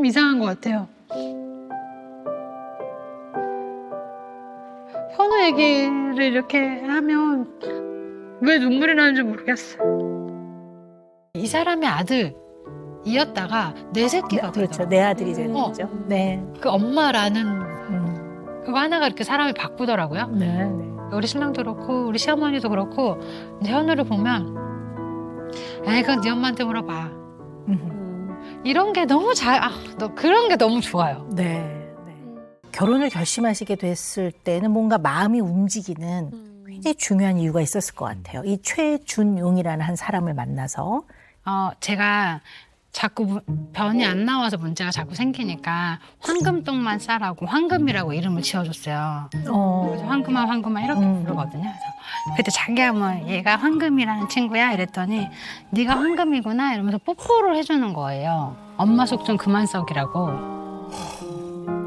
좀 이상한 것 같아요. 현우 얘기를 이렇게 하면 왜 눈물이 나는지 모르겠어요. 이 사람의 아들이었다가 내 새끼가 그렇죠. 되더라고요. 내 아들이 되는 거죠. 네. 그 엄마라는 그거 하나가 이렇게 사람이 바꾸더라고요. 네. 네. 우리 신랑도 그렇고 우리 시어머니도 그렇고 이제 현우를 보면 에이 그건 네 엄마한테 물어봐. 이런 게 너무 너 그런 게 너무 좋아요. 네. 네. 결혼을 결심하시게 됐을 때는 뭔가 마음이 움직이는 굉장히 중요한 이유가 있었을 것 같아요. 이 최준용이라는 한 사람을 만나서 제가 자꾸 변이 안 나와서 문제가 자꾸 생기니까 황금똥만 싸라고 황금이라고 이름을 지어줬어요. 그래서 황금아 이렇게 부르거든요. 그래서 그때 자기가 뭐 얘가 황금이라는 친구야 이랬더니 네가 황금이구나 이러면서 뽀뽀를 해주는 거예요. 엄마 속 좀 그만 썩이라고.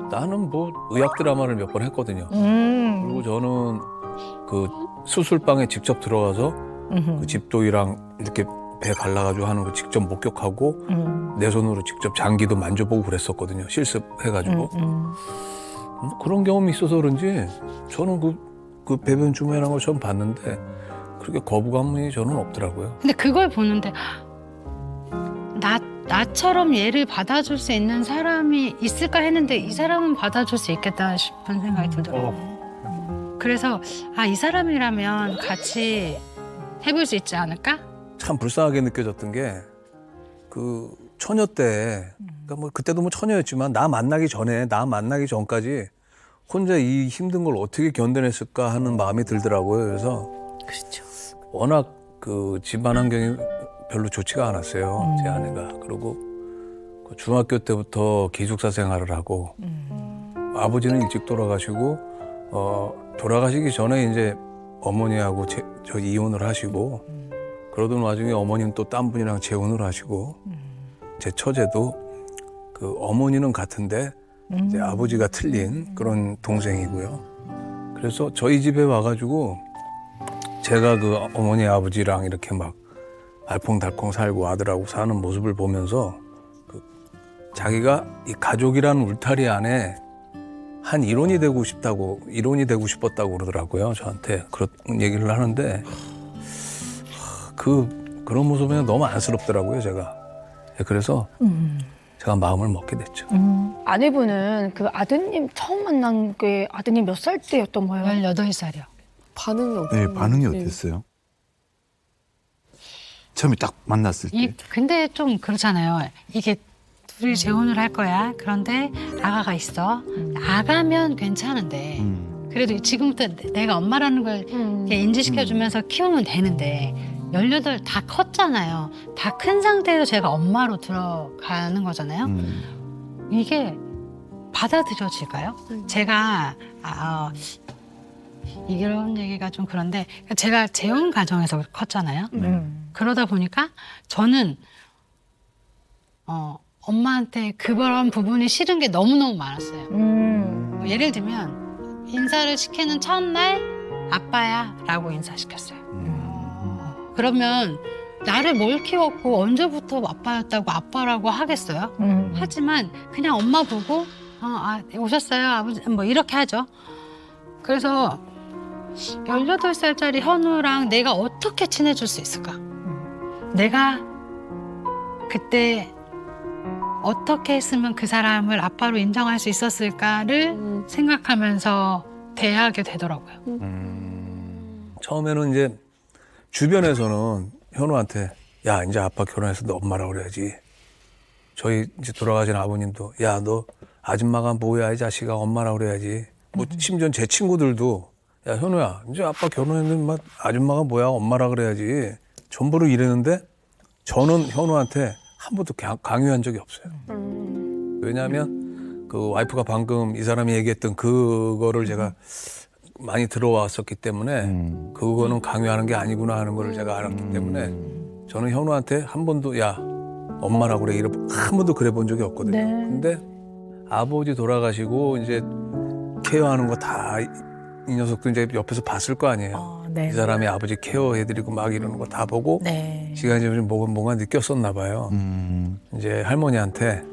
나는 뭐 의학 드라마를 몇 번 했거든요. 그리고 저는 그 수술방에 직접 들어가서 그 집도이랑 이렇게 배 갈라가지고 하는 거 직접 목격하고 내 손으로 직접 장기도 만져보고 그랬었거든요. 실습해가지고. 뭐 그런 경험이 있어서 그런지 저는 그 배변 주매라는 걸 처음 봤는데 그렇게 거부감이 저는 없더라고요. 근데 그걸 보는데 나처럼 얘를 받아줄 수 있는 사람이 있을까 했는데 이 사람은 받아줄 수 있겠다 싶은 생각이 들더라고요. 그래서 이 사람이라면 같이 해볼 수 있지 않을까? 참 불쌍하게 느껴졌던 게 그 처녀 때, 그러니까 뭐 그때도 뭐 처녀였지만 나 만나기 전까지 혼자 이 힘든 걸 어떻게 견뎌냈을까 하는 마음이 들더라고요. 그래서 그렇죠. 워낙 그 집안 환경이 별로 좋지가 않았어요. 제 아내가. 그리고 그 중학교 때부터 기숙사 생활을 하고 아버지는 일찍 돌아가시고 돌아가시기 전에 이제 어머니하고 저 이혼을 하시고 그러던 와중에 어머니는 또 딴 분이랑 재혼을 하시고 제 처제도 그 어머니는 같은데 이제 아버지가 틀린 그런 동생이고요. 그래서 저희 집에 와가지고 제가 그 어머니 아버지랑 이렇게 막 알콩달콩 살고 아들하고 사는 모습을 보면서 그 자기가 이 가족이라는 울타리 안에 한 일원이 되고 싶었다고 그러더라고요. 저한테 그런 얘기를 하는데 그런 모습이 너무 안쓰럽더라고요, 제가. 그래서 제가 마음을 먹게 됐죠. 아내분은 그 아드님 처음 만난 게 아드님 몇 살 때였던 거예요? 18살이요. 반응이 네, 반응이 어땠어요? 처음에 딱 만났을 때. 근데 좀 그렇잖아요. 이게 둘이 재혼을 할 거야. 그런데 아가가 있어. 아가면 괜찮은데 그래도 지금부터 내가 엄마라는 걸 이렇게 인지시켜주면서 키우면 되는데 18 다 컸잖아요. 다 큰 상태에서 제가 엄마로 들어가는 거잖아요. 이게 받아들여질까요? 제가 이런 얘기가 좀 그런데 제가 재혼 가정에서 컸잖아요. 그러다 보니까 저는 엄마한테 그런 부분이 싫은 게 너무너무 많았어요. 예를 들면 인사를 시키는 첫날 아빠야 라고 인사시켰어요. 그러면 나를 뭘 키웠고 언제부터 아빠였다고 아빠라고 하겠어요? 하지만 그냥 엄마 보고 오셨어요 아버지 뭐 이렇게 하죠. 그래서 18살짜리 현우랑 내가 어떻게 친해질 수 있을까? 내가 그때 어떻게 했으면 그 사람을 아빠로 인정할 수 있었을까를 생각하면서 대하게 되더라고요. 처음에는 이제 주변에서는 현우한테 야 이제 아빠 결혼해서 너 엄마라고 그래야지. 저희 이제 돌아가신 아버님도 야 너 아줌마가 뭐야 이 자식아 엄마라고 그래야지. 뭐 심지어 제 친구들도 야 현우야 이제 아빠 결혼했는데 막 아줌마가 뭐야 엄마라 그래야지. 전부를 이랬는데 저는 현우한테 한 번도 강요한 적이 없어요. 왜냐하면 그 와이프가 방금 이 사람이 얘기했던 그거를 제가 많이 들어왔었기 때문에 그거는 강요하는 게 아니구나 하는 걸 제가 알았기 때문에 저는 현우한테 한 번도 야 엄마라고 그래 한 번도 그래 본 적이 없거든요. 네. 근데 아버지 돌아가시고 이제 케어하는 거 다 이 녀석도 이제 옆에서 봤을 거 아니에요. 네. 이 사람이 아버지 케어해드리고 막 이러는 거 다 보고 네. 시간이 좀 뭔가 느꼈었나 봐요. 이제 할머니한테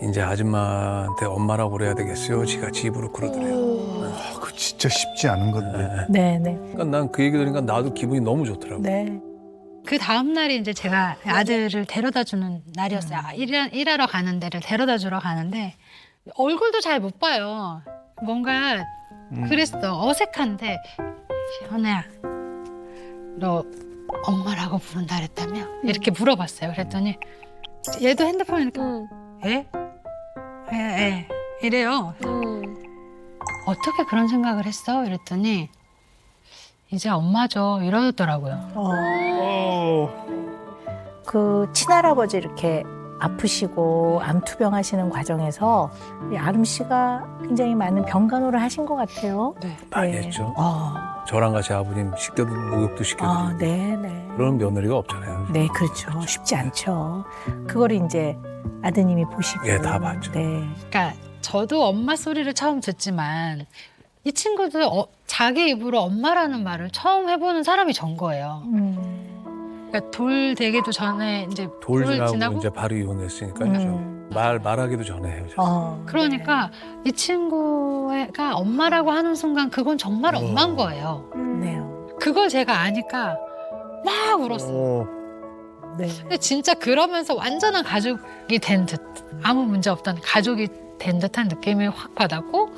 이제 아줌마한테 엄마라고 그래야 되겠어요. 지가 지 입으로 그러더래요. 아, 그 진짜 쉽지 않은 건데. 네, 네. 그러니까 난 그 얘기 들으니까 나도 기분이 너무 좋더라고. 네. 그 다음 날이 이제 제가 아들을 데려다 주는 날이었어요. 일하러 가는 데를 데려다 주러 가는데 얼굴도 잘 못 봐요. 뭔가 그랬어. 어색한데 현애야, 너 엄마라고 부른다 그랬다며? 이렇게 물어봤어요. 그랬더니 얘도 핸드폰에 이렇게 에? 에? 이래요. 어떻게 그런 생각을 했어? 이랬더니 이제 엄마죠. 이러더라고요. 그 친할아버지 이렇게 아프시고 암투병하시는 과정에서 우리 아름 씨가 굉장히 많은 병간호를 하신 것 같아요. 네. 많이 네. 했죠. 어. 저랑 같이 아버님 식대도 목욕도 시켜드리고 아, 네, 네. 그런 며느리가 없잖아요. 네, 그렇죠. 쉽지 않죠. 그거를 이제 아드님이 보시고. 예, 다 봤죠. 네. 그러니까 저도 엄마 소리를 처음 듣지만 이 친구도 자기 입으로 엄마라는 말을 처음 해보는 사람이 전 거예요. 그러니까 돌 되기도 전에 이제 돌 돌을 지나고 이제 바로 이혼했으니까 말하기도 전에 헤어졌어요. 그러니까 이 친구가 엄마라고 하는 순간 그건 정말 엄마인 거예요. 네. 그걸 제가 아니까 막 울었어요. 네. 근데 진짜 그러면서 완전한 가족이 된 듯, 아무 문제 없던 가족이 된 듯한 느낌을 확 받았고,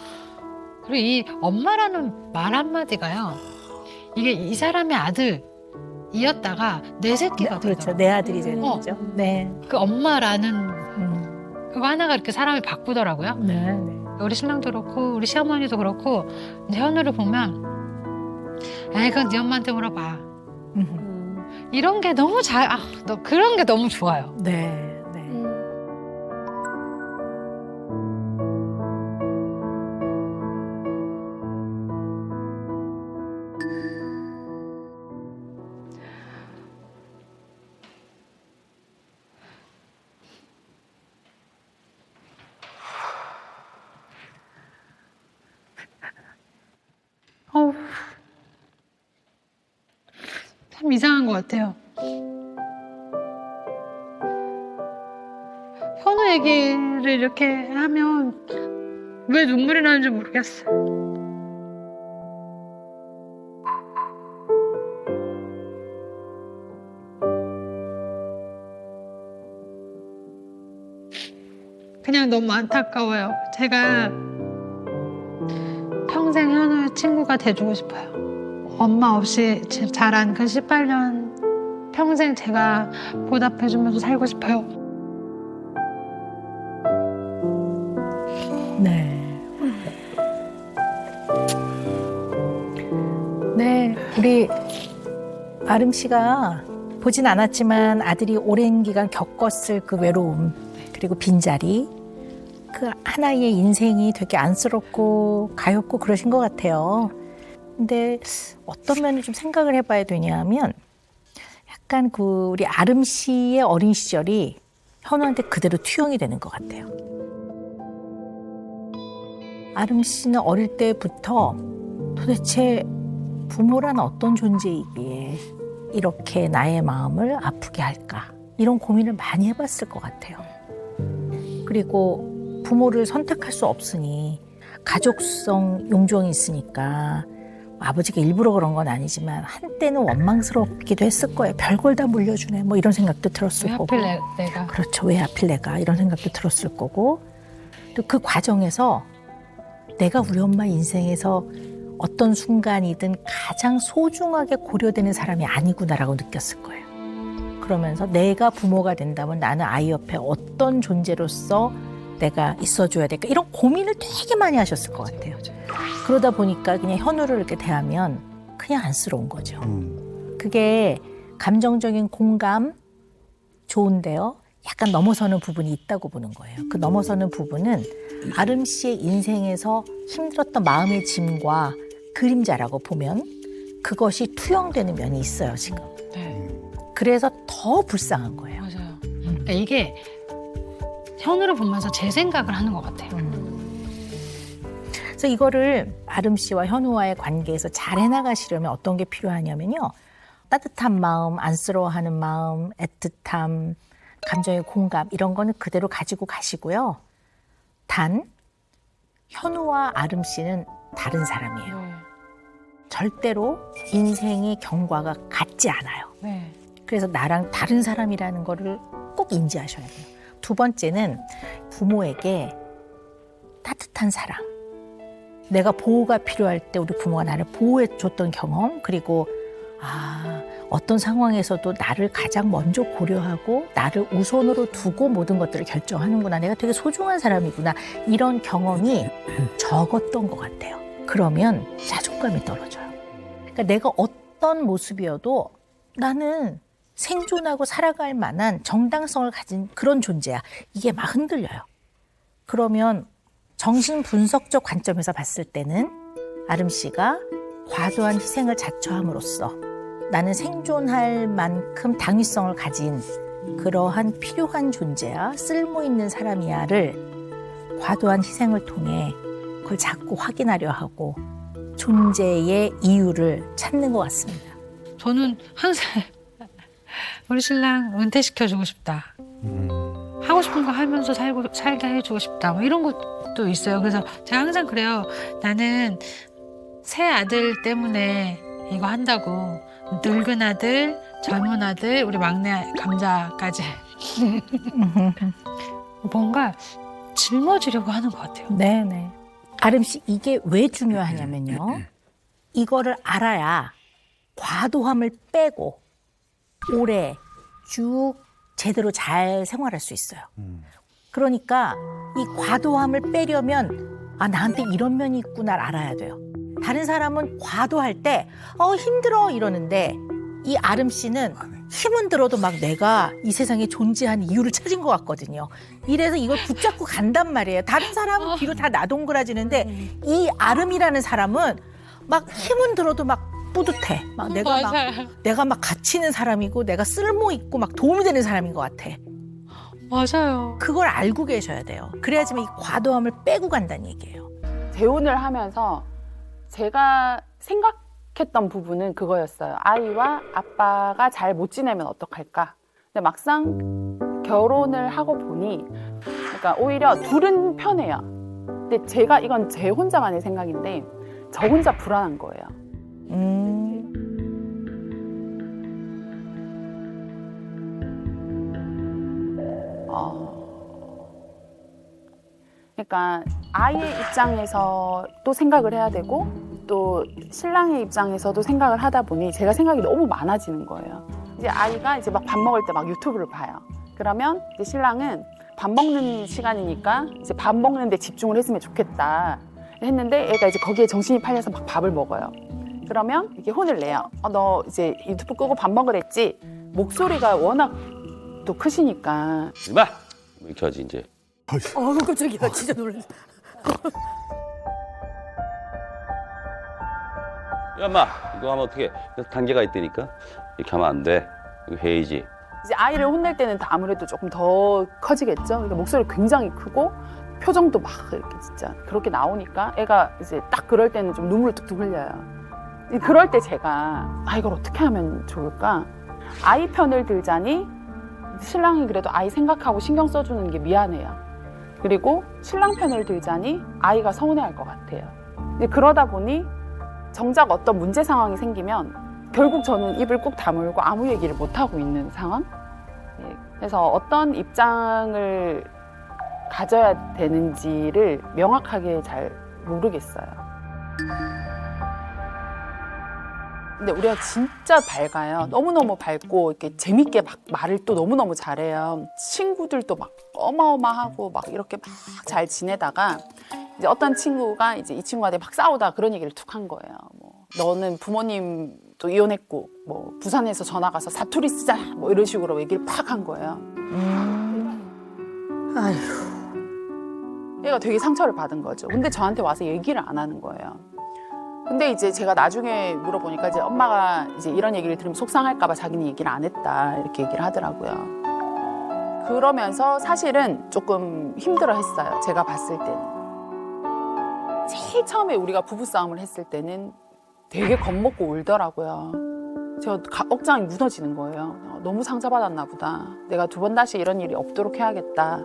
그리고 이 엄마라는 말 한마디가요, 이게 이 사람의 아들이었다가 내 새끼가 그렇죠. 되더라고요. 내 아들이 되는 거죠. 네. 그 엄마라는 그거 하나가 이렇게 사람이 바꾸더라고요. 네. 네. 우리 신랑도 그렇고 우리 시어머니도 그렇고 이제 현우를 보면 에이 그건 네 엄마한테 물어봐. 이런 게 너무 너 그런 게 너무 좋아요. 네. 네. 어우, 참 이상한 것 같아요. 현우 얘기를 이렇게 하면 왜 눈물이 나는지 모르겠어요. 그냥 너무 안타까워요. 제가 평생 현우의 친구가 돼주고 싶어요. 엄마 없이 자란 그 18년 평생 제가 보답해주면서 살고 싶어요. 네. 네, 우리 아름 씨가 보진 않았지만 아들이 오랜 기간 겪었을 그 외로움, 그리고 빈자리, 그 하나의 인생이 되게 안쓰럽고 가엾고 그러신 것 같아요. 근데 어떤 면을 좀 생각을 해봐야 되냐면 약간 그 우리 아름 씨의 어린 시절이 현우한테 그대로 투영이 되는 것 같아요. 아름 씨는 어릴 때부터 도대체 부모란 어떤 존재이기에 이렇게 나의 마음을 아프게 할까? 이런 고민을 많이 해봤을 것 같아요. 그리고 부모를 선택할 수 없으니 가족성 용종이 있으니까 아버지가 일부러 그런 건 아니지만 한때는 원망스럽기도 했을 거예요. 별걸 다 물려주네. 뭐 이런 생각도 들었을 왜 거고. 하필 내가. 그렇죠. 왜 하필 내가 이런 생각도 들었을 거고. 또 그 과정에서 내가 우리 엄마 인생에서 어떤 순간이든 가장 소중하게 고려되는 사람이 아니구나라고 느꼈을 거예요. 그러면서 내가 부모가 된다면 나는 아이 옆에 어떤 존재로서 내가 있어줘야 될까 이런 고민을 되게 많이 하셨을 것 같아요. 그러다 보니까 그냥 현우를 이렇게 대하면 그냥 안쓰러운 거죠. 그게 감정적인 공감 좋은데요. 약간 넘어서는 부분이 있다고 보는 거예요. 그 넘어서는 부분은 아름 씨의 인생에서 힘들었던 마음의 짐과 그림자라고 보면 그것이 투영되는 면이 있어요, 지금. 네, 그래서 더 불쌍한 거예요. 맞아요. 그러니까 이게 현우를 보면서 제 생각을 하는 것 같아요. 그래서 이거를 아름 씨와 현우와의 관계에서 잘 해나가시려면 어떤 게 필요하냐면요. 따뜻한 마음, 안쓰러워하는 마음, 애틋함, 감정의 공감 이런 거는 그대로 가지고 가시고요. 단 현우와 아름 씨는 다른 사람이에요. 네. 절대로 인생의 경과가 같지 않아요. 네. 그래서 나랑 다른 사람이라는 거를 꼭 인지하셔야 돼요. 두 번째는 부모에게 따뜻한 사랑. 내가 보호가 필요할 때 우리 부모가 나를 보호해 줬던 경험, 그리고 어떤 상황에서도 나를 가장 먼저 고려하고 나를 우선으로 두고 모든 것들을 결정하는구나. 내가 되게 소중한 사람이구나. 이런 경험이 적었던 것 같아요. 그러면 자존감이 떨어져요. 그러니까 내가 어떤 모습이어도 나는 생존하고 살아갈 만한 정당성을 가진 그런 존재야. 이게 막 흔들려요. 그러면 정신 분석적 관점에서 봤을 때는 아름 씨가 과도한 희생을 자처함으로써 나는 생존할 만큼 당위성을 가진 그러한 필요한 존재야, 쓸모 있는 사람이야를 과도한 희생을 통해 그걸 자꾸 확인하려 하고 존재의 이유를 찾는 것 같습니다. 저는 항상 우리 신랑 은퇴시켜주고 싶다. 하고 싶은 거 하면서 살게 해주고 싶다. 뭐 이런 것도 있어요. 그래서 제가 항상 그래요. 나는 새 아들 때문에 이거 한다고. 늙은 아들, 젊은 아들, 우리 막내 감자까지 뭔가 짊어지려고 하는 것 같아요. 네네. 아름 씨, 이게 왜 중요하냐면요. 이거를 알아야 과도함을 빼고 오래 쭉 제대로 잘 생활할 수 있어요. 그러니까 이 과도함을 빼려면 나한테 이런 면이 있구나를 알아야 돼요. 다른 사람은 과도할 때 힘들어 이러는데 이 아름 씨는 힘은 들어도 막 내가 이 세상에 존재한 이유를 찾은 것 같거든요. 이래서 이걸 붙잡고 간단 말이에요. 다른 사람은 뒤로 다 나동그라지는데 이 아름이라는 사람은 막 힘은 들어도 막 뿌듯해. 막 내가 막 가치 있는 사람이고 내가 쓸모 있고 막 도움이 되는 사람인 것 같아. 맞아요. 그걸 알고 계셔야 돼요. 그래야지만 이 과도함을 빼고 간다는 얘기예요. 재혼을 하면서 제가 생각했던 부분은 그거였어요. 아이와 아빠가 잘 못 지내면 어떡할까. 근데 막상 결혼을 하고 보니 그러니까 오히려 둘은 편해요. 근데 제가 이건 제 혼자만의 생각인데 저 혼자 불안한 거예요. 그러니까 아이의 입장에서 또 생각을 해야 되고 또 신랑의 입장에서도 생각을 하다 보니 제가 생각이 너무 많아지는 거예요. 이제 아이가 이제 막 밥 먹을 때 막 유튜브를 봐요. 그러면 이제 신랑은 밥 먹는 시간이니까 이제 밥 먹는 데 집중을 했으면 좋겠다 했는데 애가 이제 거기에 정신이 팔려서 막 밥을 먹어요. 그러면 이렇게 혼을 내요. 너 이제 유튜브 끄고 밥 먹으랬지? 목소리가 워낙 또 크시니까. 이봐! 이렇게 하지 이제. 깜짝이야. 진짜 놀랐어. 야, 인마 이거 하면 어떻게? 단계가 있다니까. 이렇게 하면 안 돼. 이거 회의지. 이제 아이를 혼낼 때는 아무래도 조금 더 커지겠죠. 그러니까 목소리 굉장히 크고 표정도 막 이렇게 진짜 그렇게 나오니까 애가 이제 딱 그럴 때는 좀 눈물을 뚝뚝 흘려요. 그럴 때 제가 이걸 어떻게 하면 좋을까? 아이 편을 들자니 신랑이 그래도 아이 생각하고 신경 써주는 게 미안해요. 그리고 신랑 편을 들자니 아이가 서운해할 것 같아요. 그러다 보니 정작 어떤 문제 상황이 생기면 결국 저는 입을 꾹 다물고 아무 얘기를 못 하고 있는 상황. 그래서 어떤 입장을 가져야 되는지를 명확하게 잘 모르겠어요. 근데 우리가 진짜 밝아요. 너무너무 밝고 이렇게 재밌게 막 말을 또 너무너무 잘해요. 친구들도 막 어마어마하고 막 이렇게 막 잘 지내다가 이제 어떤 친구가 이제 이 친구한테 막 싸우다 그런 얘기를 툭 한 거예요. 뭐 너는 부모님도 이혼했고 뭐 부산에서 전화 가서 사투리 쓰자 뭐 이런 식으로 얘기를 팍 한 거예요. 아휴. 얘가 되게 상처를 받은 거죠. 근데 저한테 와서 얘기를 안 하는 거예요. 근데 이제 제가 나중에 물어보니까 이제 엄마가 이제 이런 얘기를 들으면 속상할까 봐 자기는 얘기를 안 했다 이렇게 얘기를 하더라고요. 그러면서 사실은 조금 힘들어 했어요. 제가 봤을 때는. 제일 처음에 우리가 부부싸움을 했을 때는 되게 겁먹고 울더라고요. 제가 억장이 무너지는 거예요. 너무 상처받았나 보다. 내가 두 번 다시 이런 일이 없도록 해야겠다.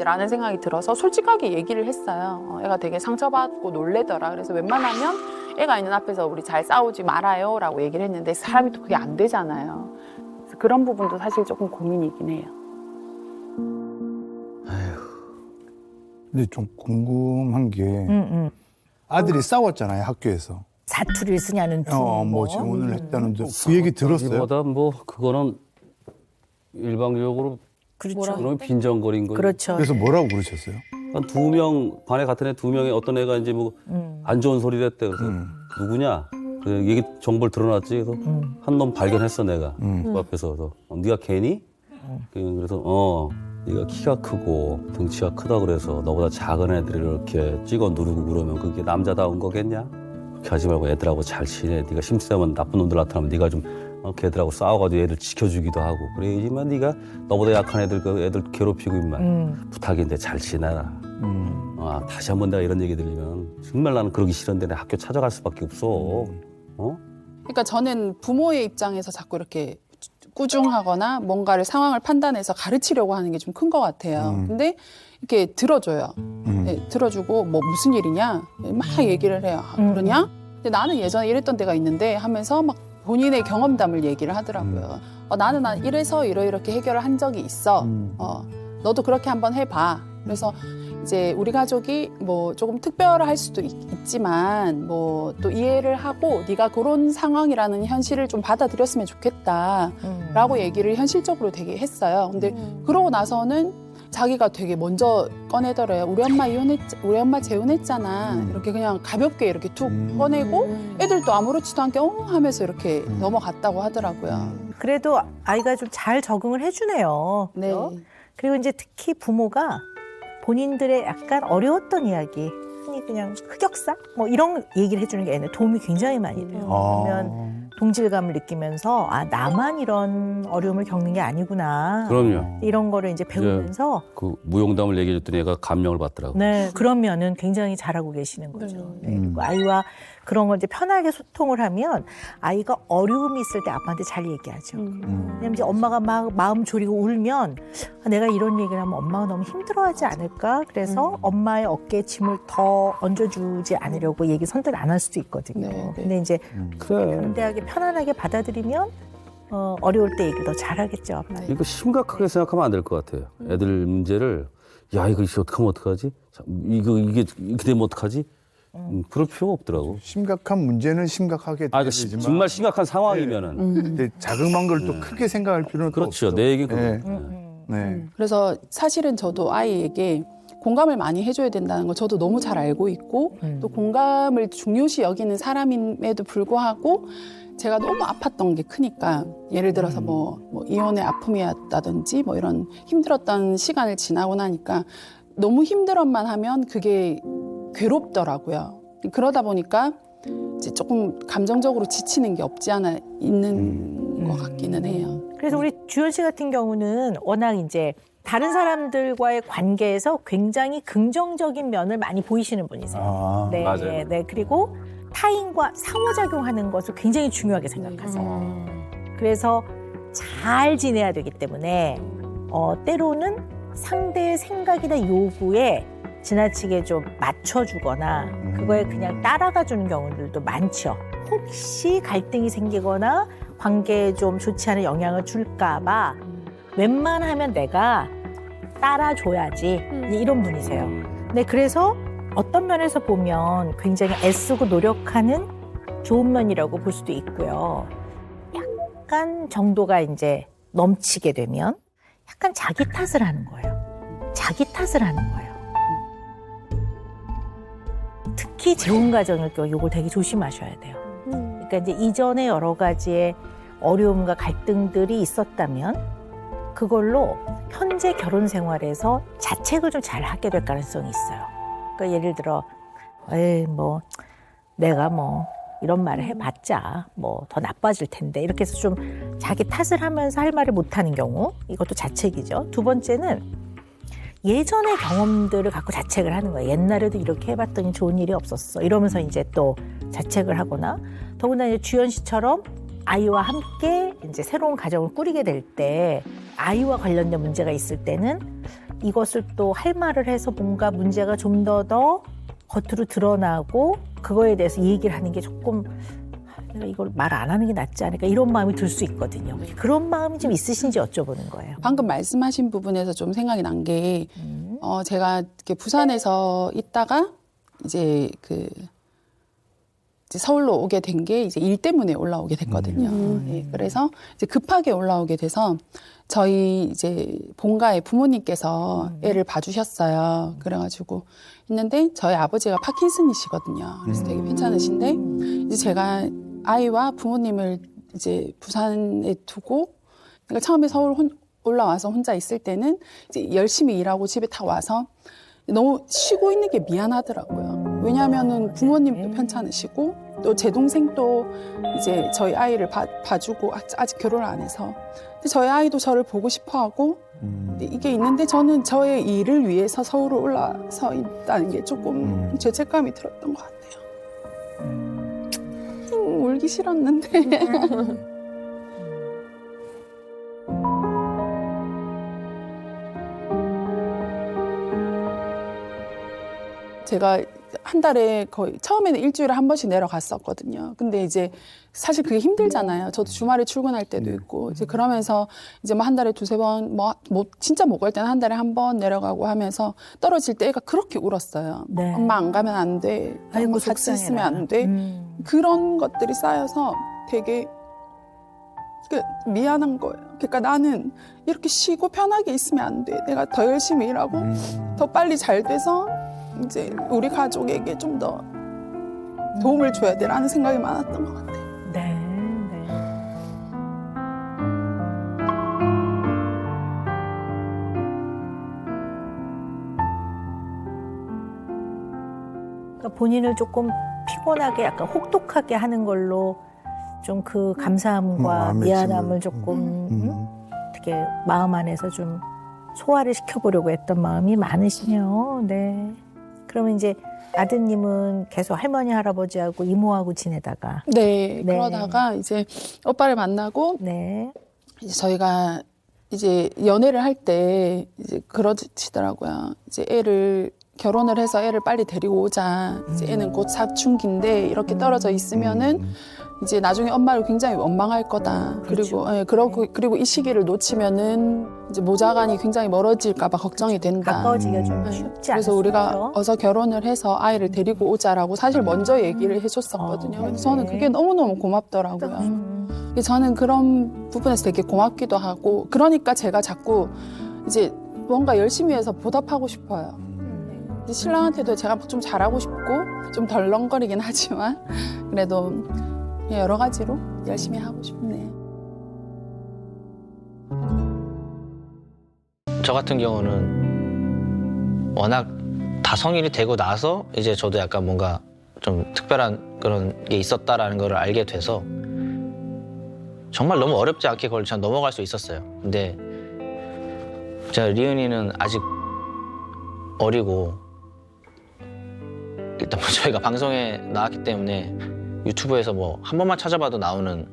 라는 생각이 들어서 솔직하게 얘기를 했어요. 애가 되게 상처받고 놀래더라. 그래서 웬만하면 애가 있는 앞에서 우리 잘 싸우지 말아요 라고 얘기를 했는데 사람이 또 그게 안 되잖아요. 그래서 그런 부분도 사실 조금 고민이긴 해요. 근데 좀 궁금한 게 아들이 싸웠잖아요, 학교에서. 사투리를 쓰냐는 둥, 뭐 재혼을 했다는 그 얘기 들었어요. 보다 뭐 그거는 일방적으로 그렇죠. 그러면 빈정거린 거예요. 그렇죠. 그래서 뭐라고 그러셨어요? 한 2명 반에 같은 애 2명에 어떤 애가 이제 뭐 안 좋은 소리를 했대. 그래서 누구냐? 그 얘기 정보를 드러났지. 그래서 한 놈 발견했어 내가 그 앞에서. 그래서 네가 걔니? 그래서 네가 키가 크고 등치가 크다 그래서 너보다 작은 애들을 이렇게 찍어 누르고 그러면 그게 남자다운 거겠냐? 그렇게 하지 말고 애들하고 잘 지내. 네가 심쓰면 나쁜 놈들 나타나면 네가 좀 걔들하고 싸워가지고 애들 지켜주기도 하고 그래야지만 네가 너보다 약한 애들 그 애들 괴롭히고 임만 부탁인데 잘 지내라. 다시 한번 내가 이런 얘기 들리면 정말 나는 그러기 싫은데 내 학교 찾아갈 수밖에 없어. 그러니까 저는 부모의 입장에서 자꾸 이렇게 꾸중하거나 뭔가를 상황을 판단해서 가르치려고 하는 게 좀 큰 것 같아요. 근데 이렇게 들어줘요. 네, 들어주고 뭐 무슨 일이냐 막 얘기를 해요. 그러냐? 근데 나는 예전에 이랬던 때가 있는데 하면서 막 본인의 경험담을 얘기를 하더라고요. 나는 이래서 이렇게 해결을 한 적이 있어. 너도 그렇게 한번 해봐. 그래서 이제 우리 가족이 뭐 조금 특별할 수도 있지만 뭐 또 이해를 하고 네가 그런 상황이라는 현실을 좀 받아들였으면 좋겠다라고 얘기를 현실적으로 되게 했어요. 근데 그러고 나서는 자기가 되게 먼저 꺼내더래요. 우리 엄마 재혼했잖아. 이렇게 그냥 가볍게 이렇게 툭 꺼내고 애들도 아무렇지도 않게 하면서 이렇게 넘어갔다고 하더라고요. 그래도 아이가 좀 잘 적응을 해주네요. 네. 그리고 이제 특히 부모가 본인들의 약간 어려웠던 이야기, 흔히 그냥 흑역사? 뭐 이런 얘기를 해주는 게 애는 도움이 굉장히 많이 돼요. 그러면 동질감을 느끼면서 나만 이런 어려움을 겪는 게 아니구나. 그럼요. 이런 거를 이제 배우면서 그 무용담을 얘기해줬더니 얘가 감명을 받더라고. 네, 그러면은 굉장히 잘하고 계시는 거죠. 네, 그리고 아이와 그런 걸 이제 편하게 소통을 하면 아이가 어려움이 있을 때 아빠한테 잘 얘기하죠. 왜냐면 이제 엄마가 막 마음 졸이고 울면 내가 이런 얘기를 하면 엄마가 너무 힘들어하지 않을까? 그래서 엄마의 어깨에 짐을 더 얹어주지 않으려고 얘기 선뜻 안 할 수도 있거든요. 네. 근데 이제 담대하게 편안하게 받아들이면 어려울 때 얘기를 더 잘하겠죠. 아빠. 이거 심각하게 생각하면 안 될 것 같아요. 애들 문제를 야 이거 어떻게 하면 어떡하지? 이게 이렇게 되면 어떡하지? 그럴 필요가 없더라고. 심각한 문제는 심각하게 아, 되지만 정말 심각한 상황이면은 근데 자그마한 걸 또 크게 생각할 필요는 또 그렇죠. 없죠. 내 얘기 네. 그거. 네. 그래서 사실은 저도 아이에게 공감을 많이 해줘야 된다는 걸 저도 너무 잘 알고 있고 또 공감을 중요시 여기는 사람임에도 불구하고 제가 너무 아팠던 게 크니까 예를 들어서 뭐 이혼의 아픔이었다든지 뭐 이런 힘들었던 시간을 지나고 나니까 너무 힘들었만 하면 그게 괴롭더라고요. 그러다 보니까 이제 조금 감정적으로 지치는 게 없지 않아 있는 것 같기는 해요. 그래서 우리 주연 씨 같은 경우는 워낙 이제 다른 사람들과의 관계에서 굉장히 긍정적인 면을 많이 보이시는 분이세요. 네, 맞아요. 네. 그리고 타인과 상호작용하는 것을 굉장히 중요하게 생각하세요. 그래서 잘 지내야 되기 때문에 때로는 상대의 생각이나 요구에 지나치게 좀 맞춰주거나 그거에 그냥 따라가주는 경우들도 많죠. 혹시 갈등이 생기거나 관계에 좀 좋지 않은 영향을 줄까 봐 웬만하면 내가 따라줘야지 이런 분이세요. 네, 그래서 어떤 면에서 보면 굉장히 애쓰고 노력하는 좋은 면이라고 볼 수도 있고요. 약간 정도가 이제 넘치게 되면 약간 자기 탓을 하는 거예요. 자기 탓을 하는 거예요. 특히 재혼 가정일 경우 이걸 되게 조심하셔야 돼요. 그러니까 이제 이전에 여러 가지의 어려움과 갈등들이 있었다면 그걸로 현재 결혼 생활에서 자책을 좀 잘 하게 될 가능성이 있어요. 그러니까 예를 들어, 뭐 내가 뭐 이런 말을 해봤자 뭐 더 나빠질 텐데 이렇게 해서 좀 자기 탓을 하면서 할 말을 못하는 경우 이것도 자책이죠. 두 번째는 예전의 경험들을 갖고 자책을 하는 거예요. 옛날에도 이렇게 해봤더니 좋은 일이 없었어. 이러면서 이제 또 자책을 하거나 더구나 이제 주연 씨처럼 아이와 함께 이제 새로운 가정을 꾸리게 될 때 아이와 관련된 문제가 있을 때는 이것을 또 할 말을 해서 뭔가 문제가 좀 더 겉으로 드러나고 그거에 대해서 얘기를 하는 게 조금 내가 이걸 말 안 하는 게 낫지 않을까 이런 마음이 들 수 있거든요. 그런 마음이 좀 있으신지 여쭤보는 거예요. 방금 말씀하신 부분에서 좀 생각이 난 게 제가 이렇게 부산에서 있다가 이제 이제 서울로 오게 된 게 이제 일 때문에 올라오게 됐거든요. 예, 그래서 이제 급하게 올라오게 돼서 저희 이제 본가의 부모님께서 애를 봐주셨어요. 그래가지고 있는데 저희 아버지가 파킨슨이시거든요. 그래서 되게 괜찮으신데 이제 제가 아이와 부모님을 이제 부산에 두고 그러니까 처음에 서울 올라와서 혼자 있을 때는 이제 열심히 일하고 집에 다 와서 너무 쉬고 있는 게 미안하더라고요. 왜냐하면은 부모님도 편찮으시고 또 제 동생도 이제 저희 아이를 봐주고 아직 결혼을 안 해서 근데 저희 아이도 저를 보고 싶어하고 이게 있는데 저는 저의 일을 위해서 서울을 올라서 있다는 게 조금 죄책감이 들었던 것 같아요. 울기 싫었는데. 제가 한 달에 거의 처음에는 일주일에 한 번씩 내려갔었거든요. 근데 이제 사실 그게 힘들잖아요. 저도 주말에 출근할 때도 있고 이제 그러면서 이제 뭐 한 달에 두세 번 뭐 진짜 못 갈 때는 한 달에 한 번 내려가고 하면서 떨어질 때 애가 그렇게 울었어요. 네. 엄마 안 가면 안 돼. 아이고, 엄마 같이 속상해라. 있으면 안 돼. 그런 것들이 쌓여서 되게 미안한 거예요. 그러니까 나는 이렇게 쉬고 편하게 있으면 안 돼. 내가 더 열심히 일하고 더 빨리 잘 돼서 이제 우리 가족에게 좀 더 도움을 줘야 돼라는 생각이 많았던 것 같아요. 네, 네. 그러니까 본인을 조금 피곤하게 약간 혹독하게 하는 걸로 좀 그 감사함과 마음의 미안함을 짐을. 조금 어떻게 마음 안에서 좀 소화를 시켜보려고 했던 마음이 많으시네요. 네. 그러면 이제 아드님은 계속 할머니 할아버지하고 이모하고 지내다가 네, 네. 그러다가 이제 오빠를 만나고 네. 이제 저희가 이제 연애를 할 때 이제 그러시더라고요. 이제 결혼을 해서 애를 빨리 데리고 오자. 이제 애는 곧 사춘기인데 이렇게 떨어져 있으면은 이제 나중에 엄마를 굉장히 원망할 거다. 그렇죠. 그리고 그리고 이 시기를 놓치면은 이제 모자간이 굉장히 멀어질까 봐 걱정이 된다. 가까워지기가 좀 네. 쉽지 그래서 않았어요. 우리가 어서 결혼을 해서 아이를 데리고 오자라고 사실 먼저 얘기를 해줬었거든요. 그래서 저는 그게 너무너무 고맙더라고요. 저는 그런 부분에서 되게 고맙기도 하고 그러니까 제가 자꾸 이제 뭔가 열심히 해서 보답하고 싶어요. 이제 신랑한테도 제가 좀 잘하고 싶고 좀 덜렁거리긴 하지만 그래도 여러 가지로 열심히 하고 싶네요. 저 같은 경우는 워낙 다 성인이 되고 나서 이제 저도 약간 뭔가 좀 특별한 그런 게 있었다라는 걸 알게 돼서 정말 너무 어렵지 않게 그걸 참 넘어갈 수 있었어요. 근데 제가 리은이는 아직 어리고 일단 뭐 저희가 방송에 나왔기 때문에 유튜브에서 뭐 한 번만 찾아봐도 나오는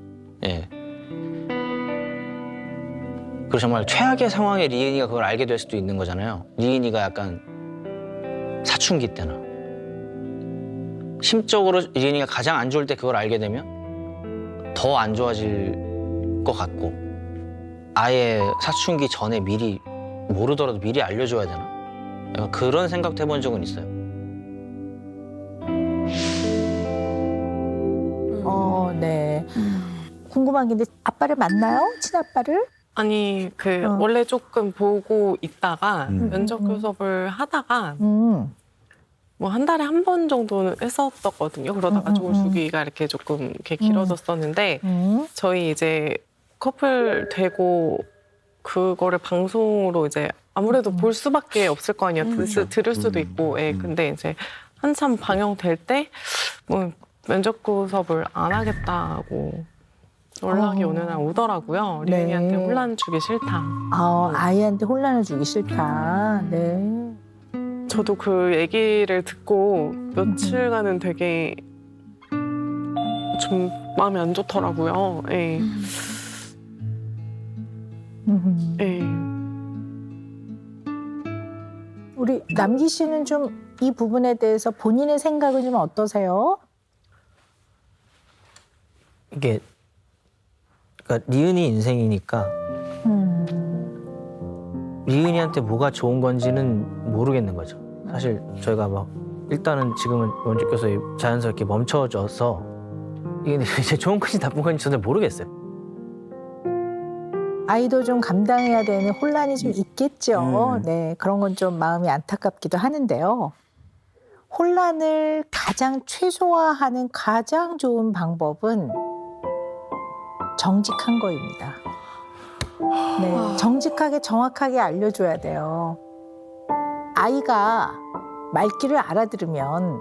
그리고 정말 최악의 상황에 리은이가 그걸 알게 될 수도 있는 거잖아요. 리은이가 약간 사춘기 때나 심적으로 리은이가 가장 안 좋을 때 그걸 알게 되면 더 안 좋아질 것 같고 아예 사춘기 전에 미리 모르더라도 미리 알려줘야 되나? 약간 그런 생각도 해본 적은 있어요. 네. 궁금한 게 있는데 아빠를 만나요? 친아빠를? 아니 어. 원래 조금 보고 있다가 면접 교섭을 하다가 뭐 한 달에 한 번 정도는 했었거든요. 그러다가 조금 주기가 이렇게 조금 이렇게 길어졌었는데 저희 이제 커플 되고 그거를 방송으로 이제 아무래도 볼 수밖에 없을 거 아니에요. 들을 수도 있고. 예. 근데 이제 한참 방영될 때 뭐 면접 교섭을 안 하겠다고 연락이 어느 날 오더라고요. 네. 리은이한테 혼란 주기 싫다. 아이한테 혼란을 주기 싫다. 네. 저도 그 얘기를 듣고 며칠간은 되게 좀 마음이 안 좋더라고요. 예. 예. 우리 남기 씨는 좀 이 부분에 대해서 본인의 생각은 좀 어떠세요? 이게 그러니까 리은이 인생이니까 리은이한테 뭐가 좋은 건지는 모르겠는 거죠. 사실 저희가 막 일단은 지금은 원주교서 자연스럽게 멈춰져서 이게 이제 좋은 건지 나쁜 건지 전혀 모르겠어요. 아이도 좀 감당해야 되는 혼란이 좀 있겠죠. 네, 그런 건 좀 마음이 안타깝기도 하는데요. 혼란을 가장 최소화하는 가장 좋은 방법은 정직한 거입니다. 네, 정직하게 정확하게 알려줘야 돼요. 아이가 말귀를 알아들으면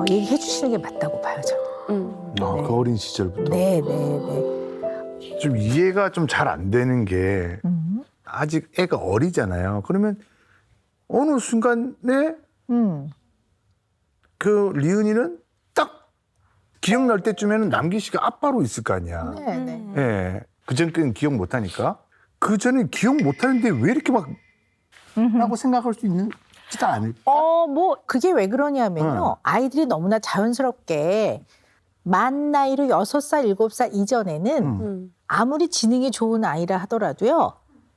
얘기해 주시는 게 맞다고 봐요, 저는. 그 어린 시절부터. 네, 네, 네. 좀 이해가 좀 잘 안 되는 게 아직 애가 어리잖아요. 그러면 어느 순간에 그 리은이는 딱 기억날 때쯤에는 남기 씨가 아빠로 있을 거 아니야. 네, 네. 예. 그 전까지는 기억 못 하니까. 그 전에 기억 못 하는데 왜 이렇게 막 라고 생각할 수 있지도 않을까? 뭐 그게 왜 그러냐면요. 아이들이 너무나 자연스럽게 만 나이로 6살, 7살 이전에는 아무리 지능이 좋은 아이라 하더라도요.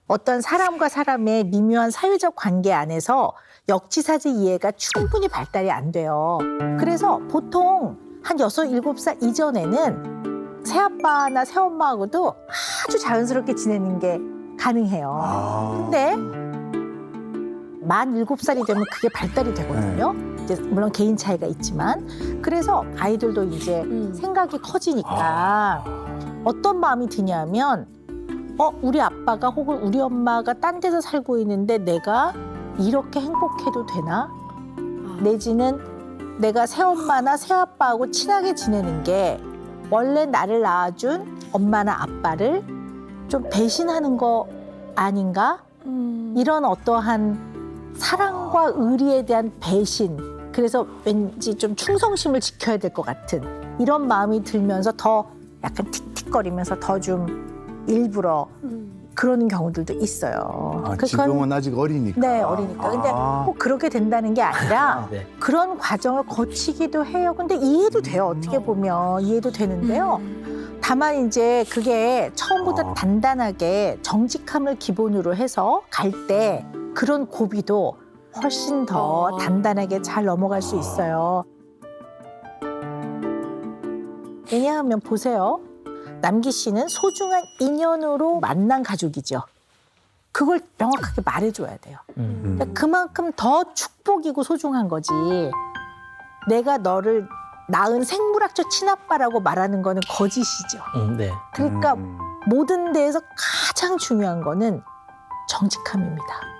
어떤 사람과 사람의 미묘한 사회적 관계 안에서 역지사지 이해가 충분히 발달이 안 돼요. 그래서 보통 한 6, 7살 이전에는 새아빠나 새엄마하고도 아주 자연스럽게 지내는 게 가능해요. 근데 만 7살이 되면 그게 발달이 되거든요. 이제 물론 개인 차이가 있지만. 그래서 아이들도 이제 생각이 커지니까 어떤 마음이 드냐면 우리 아빠가 혹은 우리 엄마가 딴 데서 살고 있는데 내가 이렇게 행복해도 되나? 내지는 내가 새엄마나 새아빠하고 친하게 지내는 게 원래 나를 낳아준 엄마나 아빠를 좀 배신하는 거 아닌가? 이런 어떠한 사랑과 의리에 대한 배신, 그래서 왠지 좀 충성심을 지켜야 될 것 같은 이런 마음이 들면서 더 약간 틱틱거리면서 더 좀 일부러 그러는 경우들도 있어요. 지금은 아직 어리니까. 네, 어리니까. 근데 꼭 그렇게 된다는 게 아니라 네. 그런 과정을 거치기도 해요. 근데 이해도 돼요. 어떻게 보면 이해도 되는데요. 다만 이제 그게 처음부터 단단하게 정직함을 기본으로 해서 갈 때 그런 고비도 훨씬 더 단단하게 잘 넘어갈 수 있어요. 왜냐하면 보세요. 남기 씨는 소중한 인연으로 만난 가족이죠. 그걸 명확하게 말해줘야 돼요. 그러니까 그만큼 더 축복이고 소중한 거지. 내가 너를 낳은 생물학적 친아빠라고 말하는 거는 거짓이죠. 네. 그러니까 모든 데에서 가장 중요한 거는 정직함입니다.